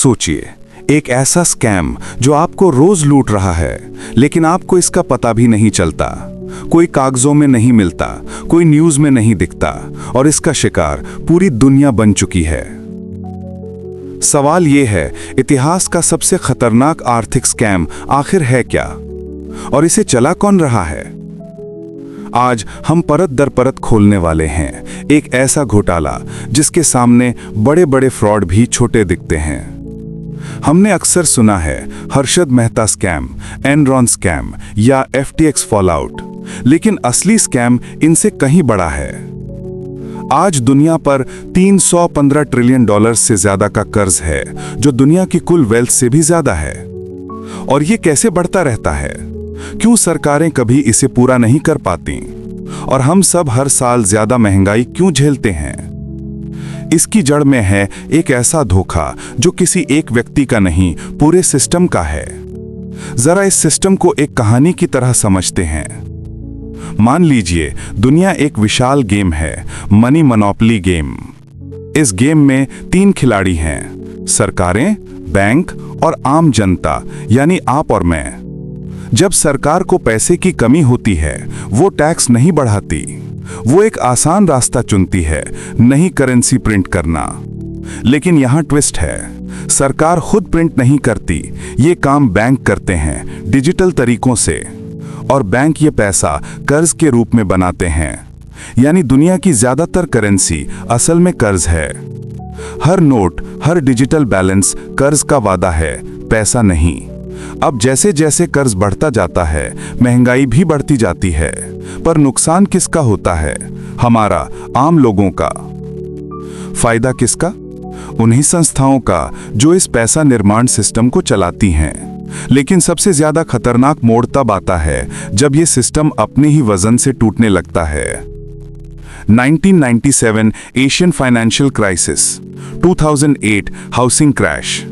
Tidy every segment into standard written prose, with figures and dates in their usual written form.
सोचिए, एक ऐसा स्कैम जो आपको रोज लूट रहा है, लेकिन आपको इसका पता भी नहीं चलता। कोई कागजों में नहीं मिलता, कोई न्यूज में नहीं दिखता, और इसका शिकार पूरी दुनिया बन चुकी है। सवाल यह है, इतिहास का सबसे खतरनाक आर्थिक स्कैम आखिर है क्या, और इसे चला कौन रहा है? आज हम परत दर परत खोलने वाले हैं एक ऐसा घोटाला जिसके सामने बड़े बड़े फ्रॉड भी छोटे दिखते हैं। हमने अक्सर सुना है Harshad Mehta scam, Enron scam या FTX फॉलआउट, लेकिन असली स्कैम इनसे कहीं बड़ा है। आज दुनिया पर 315 ट्रिलियन डॉलर से ज्यादा का कर्ज है, जो दुनिया की कुल वेल्थ से भी ज्यादा है। और ये कैसे बढ़ता रहता है? क्यों सरकारें कभी इसे पूरा नहीं कर पाती? और हम सब हर साल ज्यादा महंगाई क्यों झेलते हैं? इसकी जड़ में है एक ऐसा धोखा जो किसी एक व्यक्ति का नहीं, पूरे सिस्टम का है। जरा इस सिस्टम को एक कहानी की तरह समझते हैं। मान लीजिए दुनिया एक विशाल गेम है, मनी मोनोपोली गेम। इस गेम में 3 खिलाड़ी हैं, सरकारें, बैंक और आम जनता, यानी आप और मैं। जब सरकार को पैसे की कमी होती है, वो टैक्स नहीं बढ़ाती, वो एक आसान रास्ता चुनती है, नई करेंसी प्रिंट करना। लेकिन यहां ट्विस्ट है, सरकार खुद प्रिंट नहीं करती, ये काम बैंक करते हैं डिजिटल तरीकों से, और बैंक ये पैसा कर्ज के रूप में बनाते हैं। यानी दुनिया की ज्यादातर करेंसी असल में कर्ज है। हर नोट, हर डिजिटल बैलेंस कर्ज का वादा है, पैसा नहीं। अब जैसे जैसे कर्ज बढ़ता जाता है, महंगाई भी बढ़ती जाती है, पर नुकसान किसका होता है? हमारा, आम लोगों का। फायदा किसका? उन्हीं संस्थाओं का जो इस पैसा निर्माण सिस्टम को चलाती हैं। लेकिन सबसे ज्यादा खतरनाक मोड़ तब आता है जब यह सिस्टम अपने ही वजन से टूटने लगता है। 1997 Asian financial crisis, 2008 housing crash,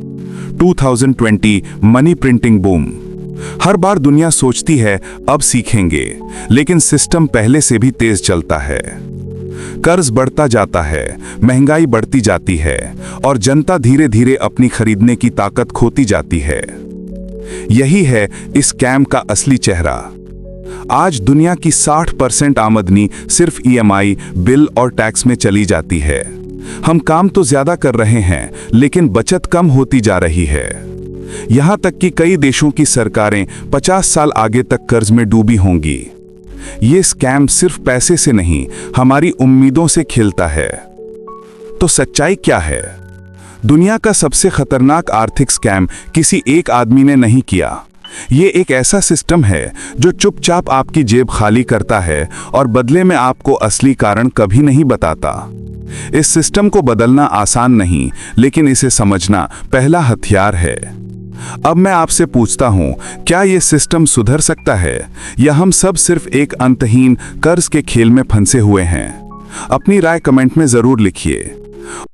2020 money printing boom. हर बार दुनिया सोचती है अब सीखेंगे, लेकिन सिस्टम पहले से भी तेज चलता है। कर्ज बढ़ता जाता है, महंगाई बढ़ती जाती है, और जनता धीरे धीरे अपनी खरीदने की ताकत खोती जाती है। यही है इस स्कैम का असली चेहरा। आज दुनिया की 60% आमदनी सिर्फ EMI, बिल और टैक्स में चली जाती है। हम काम तो ज्यादा कर रहे हैं, लेकिन बचत कम होती जा रही है। यहां तक कि कई देशों की सरकारें 50 साल आगे तक कर्ज में डूबी होंगी। ये स्कैम सिर्फ पैसे से नहीं, हमारी उम्मीदों से खेलता है। तो सच्चाई क्या है? दुनिया का सबसे खतरनाक आर्थिक स्कैम किसी एक आदमी ने नहीं किया। ये एक ऐसा सिस्टम है जो चुपचाप आपकी जेब खाली करता है और बदले में आपको असली कारण कभी नहीं बताता। इस सिस्टम को बदलना आसान नहीं, लेकिन इसे समझना पहला हथियार है। अब मैं आपसे पूछता हूं, क्या यह सिस्टम सुधर सकता है, या हम सब सिर्फ एक अंतहीन कर्ज के खेल में फंसे हुए हैं? अपनी राय कमेंट में जरूर लिखिए।